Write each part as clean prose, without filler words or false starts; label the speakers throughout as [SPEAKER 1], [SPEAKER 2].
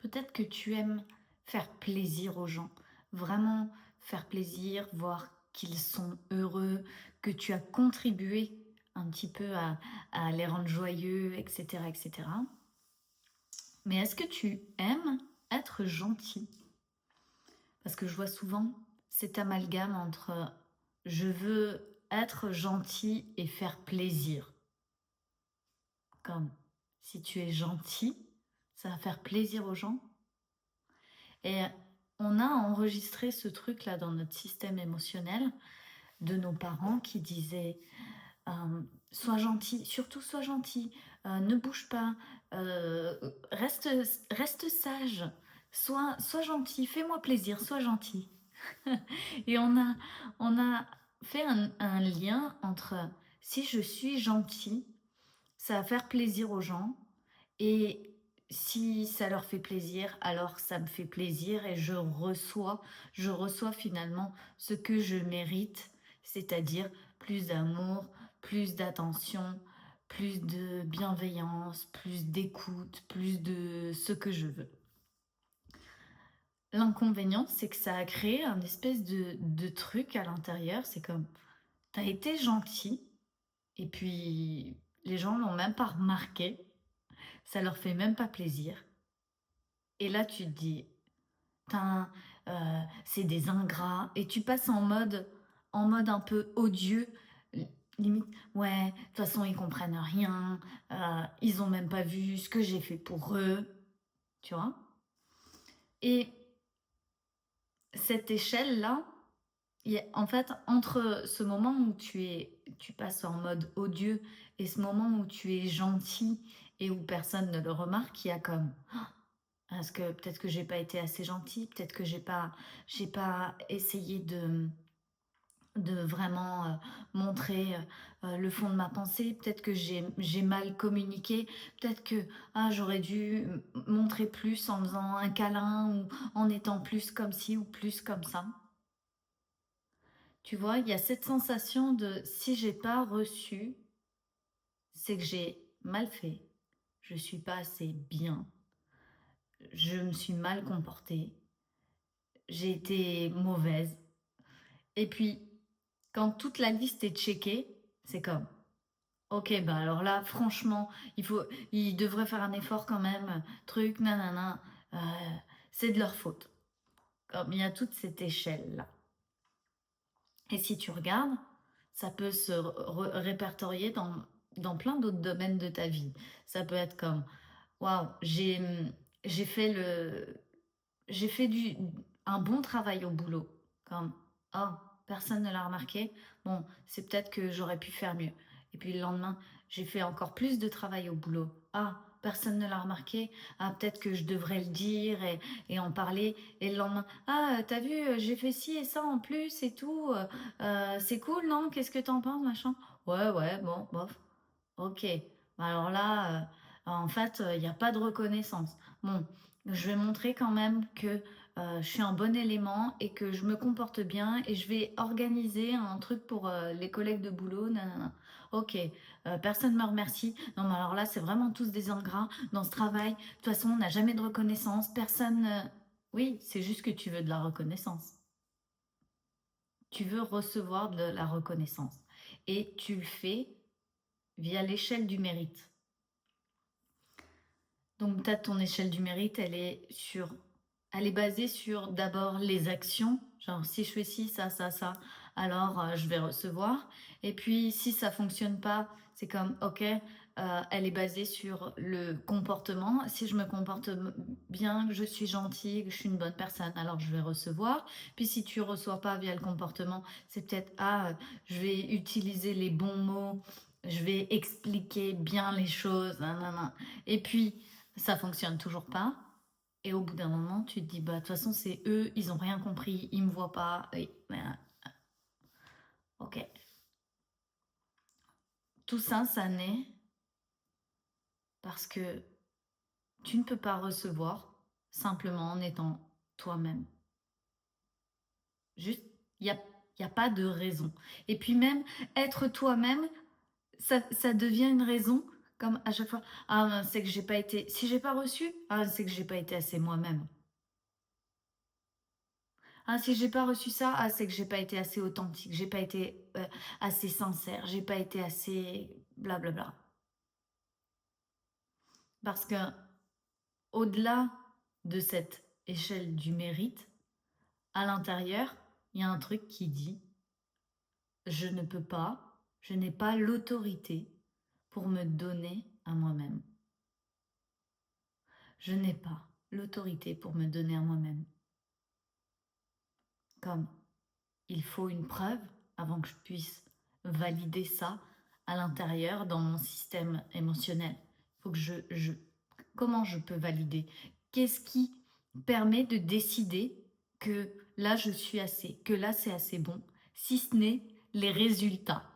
[SPEAKER 1] Peut-être que tu aimes faire plaisir aux gens, vraiment faire plaisir, voir qu'ils sont heureux, que tu as contribué un petit peu à les rendre joyeux, etc., etc. Mais est-ce que tu aimes être gentil? Parce que je vois souvent cet amalgame entre je veux être gentil et faire plaisir. Comme si tu es gentil, ça va faire plaisir aux gens. Et on a enregistré ce truc-là dans notre système émotionnel de nos parents qui disaient sois gentil, surtout sois gentil, ne bouge pas, reste, reste sage, sois gentil, fais-moi plaisir, sois gentil. Et on a fait un lien entre si je suis gentil, ça va faire plaisir aux gens et si ça leur fait plaisir, alors ça me fait plaisir et je reçois finalement ce que je mérite, c'est-à-dire plus d'amour, plus d'attention, plus de bienveillance, plus d'écoute, plus de ce que je veux. L'inconvénient, c'est que ça a créé un espèce de truc à l'intérieur. C'est comme, t'as été gentil, et puis les gens l'ont même pas remarqué, ça leur fait même pas plaisir. Et là, tu te dis, putain, c'est des ingrats, et tu passes en mode un peu odieux, limite, ouais, de toute façon, ils comprennent rien, ils ont même pas vu ce que j'ai fait pour eux, tu vois. Et cette échelle-là, en fait, entre ce moment où tu passes en mode odieux et ce moment où tu es gentil et où personne ne le remarque, il y a comme, est-ce que peut-être que j'ai pas été assez gentille, peut-être que j'ai pas essayé de vraiment montrer le fond de ma pensée, peut-être que j'ai mal communiqué, peut-être que j'aurais dû montrer plus en faisant un câlin ou en étant plus comme ci ou plus comme ça. Tu vois, il y a cette sensation de si j'ai pas reçu, c'est que j'ai mal fait, je suis pas assez bien, je me suis mal comportée, j'ai été mauvaise. Et puis, quand toute la liste est checkée, c'est comme, ok, bah alors là, franchement, il devrait faire un effort quand même, truc, nanana, euh, c'est de leur faute. Comme il y a toute cette échelle-là. Et si tu regardes, ça peut se répertorier dans plein d'autres domaines de ta vie. Ça peut être comme, waouh, j'ai fait j'ai fait un bon travail au boulot. Comme, oh, personne ne l'a remarqué. Bon, c'est peut-être que j'aurais pu faire mieux. Et puis le lendemain, j'ai fait encore plus de travail au boulot. Ah, personne ne l'a remarqué. Ah, peut-être que je devrais le dire et en parler. Et le lendemain, t'as vu, j'ai fait ci et ça en plus et tout. C'est cool, non? Qu'est-ce que t'en penses, machin? Ouais, ouais, bon, bof. Ok. Bah alors là, en fait, il n'y a pas de reconnaissance. Bon, je vais montrer quand même que je suis un bon élément et que je me comporte bien et je vais organiser un truc pour les collègues de boulot. Nanana. Ok, personne ne me remercie. Non, mais alors là, c'est vraiment tous des ingrats dans ce travail. De toute façon, on n'a jamais de reconnaissance. Personne. Oui, c'est juste que tu veux de la reconnaissance. Tu veux recevoir de la reconnaissance. Et tu le fais via l'échelle du mérite. Donc, peut-être ton échelle du mérite, elle est basée sur d'abord les actions. Genre, si je fais ci, ça, alors je vais recevoir. Et puis, si ça fonctionne pas, c'est comme, ok, elle est basée sur le comportement. Si je me comporte bien, que je suis gentille, que je suis une bonne personne, alors je vais recevoir. Puis, si tu reçois pas via le comportement, c'est peut-être, je vais utiliser les bons mots, je vais expliquer bien les choses, nanana. Et puis, ça fonctionne toujours pas. Et au bout d'un moment, tu te dis, bah, de toute façon, c'est eux, ils ont rien compris, ils me voient pas. Ok. Tout ça, ça naît parce que tu ne peux pas recevoir simplement en étant toi-même. Juste, il y a pas de raison. Et puis même, être toi-même, ça devient une raison Comme à chaque fois: «Ah, c'est que j'ai pas été si j'ai pas reçu, ah, c'est que j'ai pas été assez moi-même. Ah, si j'ai pas reçu ça, ah, c'est que j'ai pas été assez authentique, j'ai pas été, assez sincère, j'ai pas été assez blablabla». Parce que au delà de cette échelle du mérite, à l'intérieur, il y a un truc qui dit: «Je ne peux pas, je n'ai pas l'autorité pour me donner à moi-même. Je n'ai pas l'autorité pour me donner à moi-même». Comme il faut une preuve avant que je puisse valider ça à l'intérieur dans mon système émotionnel. Il faut que comment je peux valider? Qu'est-ce qui permet de décider que là je suis assez, que là c'est assez bon, si ce n'est les résultats?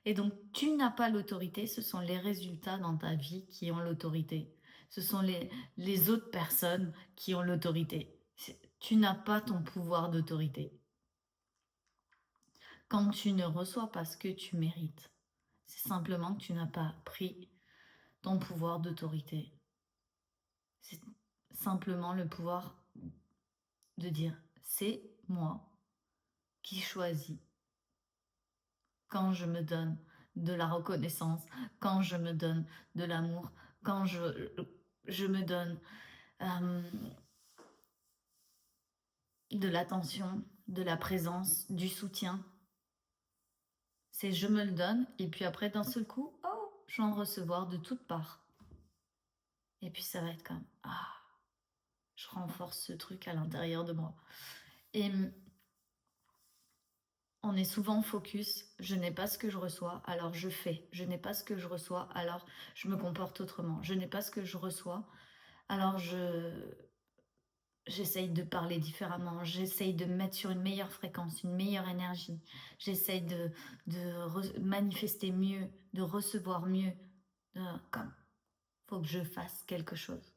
[SPEAKER 1] Et donc tu n'as pas l'autorité, ce sont les résultats dans ta vie qui ont l'autorité. Ce sont les autres personnes qui ont l'autorité. Tu n'as pas ton pouvoir d'autorité. Quand tu ne reçois pas ce que tu mérites, c'est simplement que tu n'as pas pris ton pouvoir d'autorité. C'est simplement le pouvoir de dire: «C'est moi qui choisis quand je me donne de la reconnaissance, quand je me donne de l'amour, quand je me donne, hem, de l'attention, de la présence, du soutien». C'est je me le donne et puis après d'un seul coup, oh, je vais en recevoir de toutes parts et puis ça va être comme: «Ah!» Je renforce ce truc à l'intérieur de moi. Et on est souvent focus, je n'ai pas ce que je reçois, alors je fais. Je n'ai pas ce que je reçois, alors je me comporte autrement. Je n'ai pas ce que je reçois, alors j'essaye de parler différemment, j'essaye de me mettre sur une meilleure fréquence, une meilleure énergie. J'essaye de manifester mieux, de recevoir mieux. Comme, faut que je fasse quelque chose.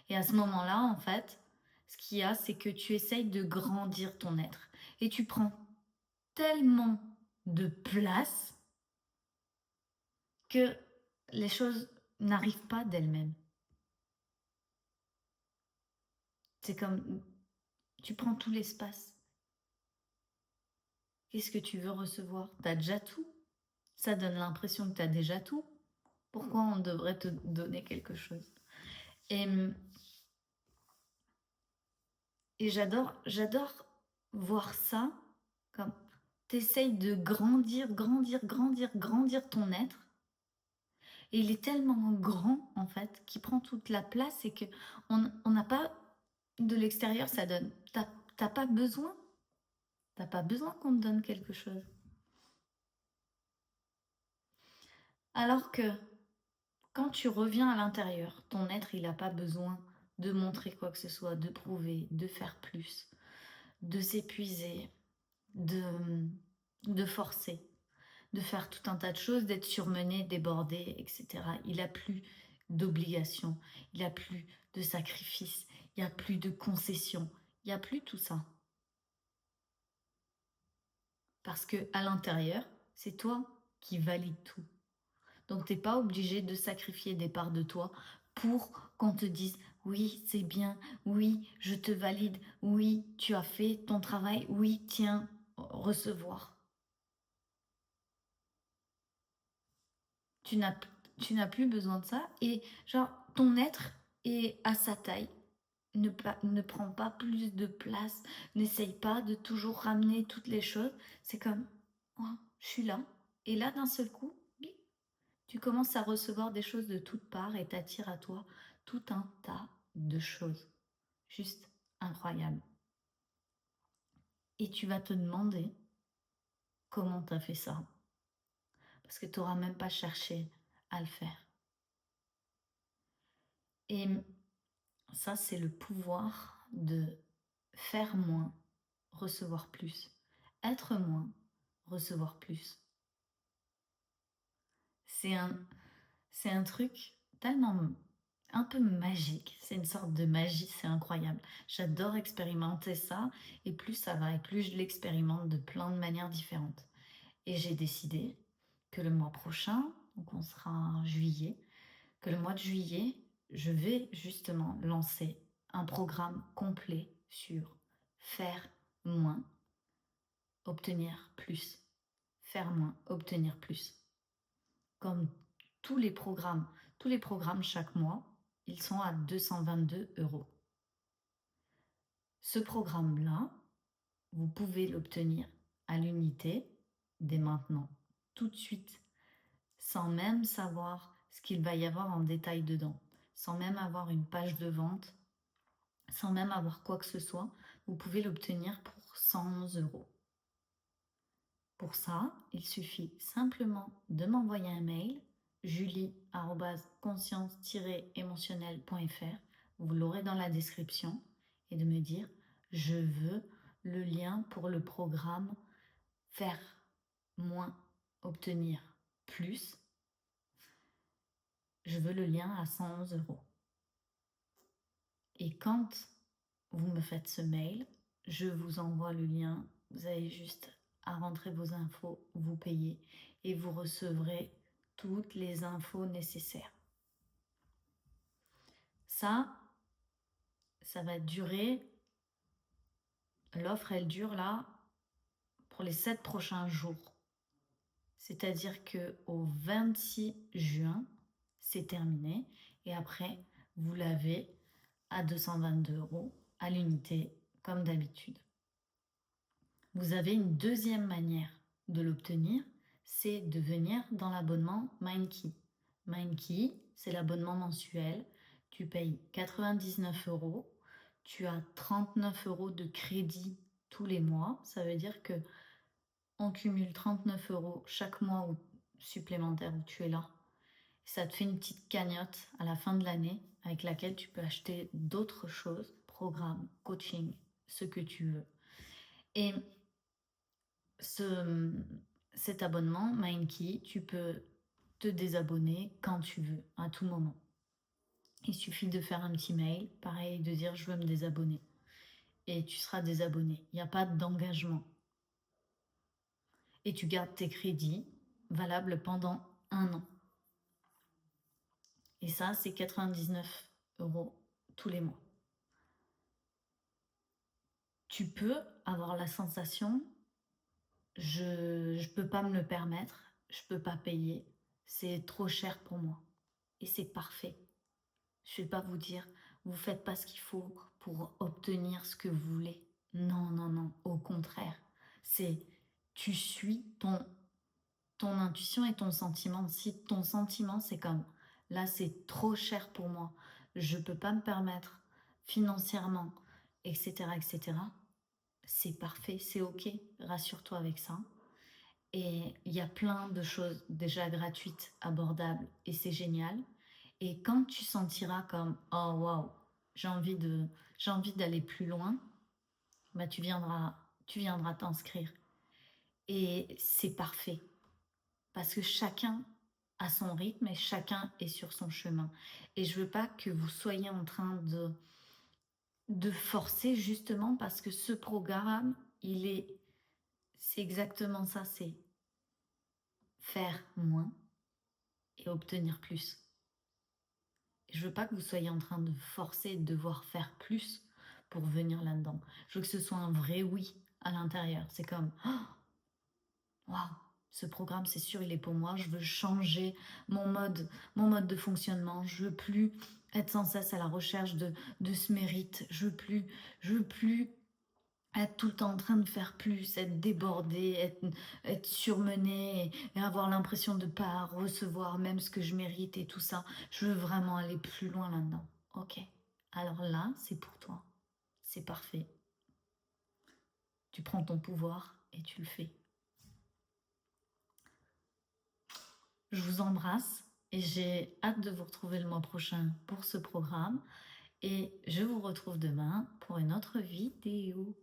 [SPEAKER 1] Et à ce moment-là, en fait, ce qu'il y a, c'est que tu essayes de grandir ton être. Et tu prends tellement de place que les choses n'arrivent pas d'elles-mêmes. C'est comme, tu prends tout l'espace. Qu'est-ce que tu veux recevoir? Tu as déjà tout. Ça donne l'impression que tu as déjà tout. Pourquoi on devrait te donner quelque chose? Et, et j'adore voir ça comme t'essayes de grandir ton être. Et il est tellement grand, en fait, qu'il prend toute la place et que on n'a pas de l'extérieur, ça donne. T'as pas besoin. T'as pas besoin qu'on te donne quelque chose. Alors que quand tu reviens à l'intérieur, ton être, il n'a pas besoin de montrer quoi que ce soit, de prouver, de faire plus, de s'épuiser, de, de forcer, de faire tout un tas de choses, d'être surmené, débordé, etc. Il n'a plus d'obligation, il n'a plus de sacrifice, il n'y a plus de concession, il n'y a plus tout ça. Parce que à l'intérieur, c'est toi qui valide tout. Donc t'es pas obligé de sacrifier des parts de toi pour qu'on te dise oui, c'est bien, oui, je te valide, oui, tu as fait ton travail, oui, tiens, recevoir. Tu n'as tu n'as plus besoin de ça et genre ton être est à sa taille. Ne prends pas plus de place, n'essaye pas de toujours ramener toutes les choses. C'est comme, oh, je suis là. Et là, d'un seul coup, bip, tu commences à recevoir des choses de toutes parts et t'attires à toi tout un tas de choses. Juste incroyable. Et tu vas te demander comment tu as fait ça. Parce que tu n'auras même pas cherché à le faire. Et ça, c'est le pouvoir de faire moins, recevoir plus. Être moins, recevoir plus. C'est un, c'est un truc tellement un peu magique. C'est une sorte de magie, c'est incroyable. J'adore expérimenter ça et plus ça va et plus je l'expérimente de plein de manières différentes. Et j'ai décidé que le mois prochain, donc on sera en juillet, que le mois de juillet, je vais justement lancer un programme complet sur faire moins, obtenir plus. Faire moins, obtenir plus. Comme tous les programmes chaque mois, ils sont à 222 euros. Ce programme-là, vous pouvez l'obtenir à l'unité dès maintenant, tout de suite, sans même savoir ce qu'il va y avoir en détail dedans, sans même avoir une page de vente, sans même avoir quoi que ce soit. Vous pouvez l'obtenir pour 111 euros. Pour ça, il suffit simplement de m'envoyer un mail julie@conscience-émotionnelle.fr, vous l'aurez dans la description, et de me dire je veux le lien pour le programme faire moins, obtenir plus. Je veux le lien à 111 euros. Et quand vous me faites ce mail, je vous envoie le lien. Vous avez juste à rentrer vos infos, vous payez et vous recevrez toutes les infos nécessaires. Ça va durer, l'offre elle dure là pour les 7 prochains jours. C'est-à-dire qu'au 26 juin, c'est terminé et après, vous l'avez à 222 euros à l'unité comme d'habitude. Vous avez une deuxième manière de l'obtenir, c'est de venir dans l'abonnement MindKey. MindKey, c'est l'abonnement mensuel. Tu payes 99 euros. Tu as 39 euros de crédit tous les mois. Ça veut dire que on cumule 39 euros chaque mois supplémentaire où tu es là. Ça te fait une petite cagnotte à la fin de l'année avec laquelle tu peux acheter d'autres choses, programmes, coaching, ce que tu veux. Et cet abonnement MindKey, tu peux te désabonner quand tu veux, à tout moment. Il suffit de faire un petit mail, pareil, de dire je veux me désabonner. Et tu seras désabonné. Il n'y a pas d'engagement. Et tu gardes tes crédits valables pendant 1 an. Et ça, c'est 99 euros tous les mois. Tu peux avoir la sensation, je ne peux pas me le permettre, je ne peux pas payer, c'est trop cher pour moi. Et c'est parfait. Je ne vais pas vous dire, vous ne faites pas ce qu'il faut pour obtenir ce que vous voulez. Non, non, non, au contraire. C'est, tu suis ton intuition et ton sentiment. Si ton sentiment, c'est comme, là, c'est trop cher pour moi, je ne peux pas me permettre financièrement, etc., etc., c'est parfait, c'est OK, rassure-toi avec ça. Et il y a plein de choses déjà gratuites, abordables, et c'est génial. Et quand tu sentiras comme oh waouh, j'ai envie d'aller plus loin, bah tu viendras t'inscrire. Et c'est parfait parce que chacun a son rythme et chacun est sur son chemin. Et je veux pas que vous soyez en train de forcer justement parce que ce programme, c'est exactement ça, c'est faire moins et obtenir plus. Je veux pas que vous soyez en train de forcer, de devoir faire plus pour venir là-dedans. Je veux que ce soit un vrai oui à l'intérieur. C'est comme, waouh, ce programme, c'est sûr, il est pour moi. Je veux changer mon mode de fonctionnement. Je veux plus être sans cesse à la recherche de ce mérite. Je veux plus être tout le temps en train de faire plus, être débordée, être surmenée et avoir l'impression de ne pas recevoir même ce que je mérite et tout ça. Je veux vraiment aller plus loin là-dedans. Ok, alors là, c'est pour toi. C'est parfait. Tu prends ton pouvoir et tu le fais. Je vous embrasse et j'ai hâte de vous retrouver le mois prochain pour ce programme. Et je vous retrouve demain pour une autre vidéo.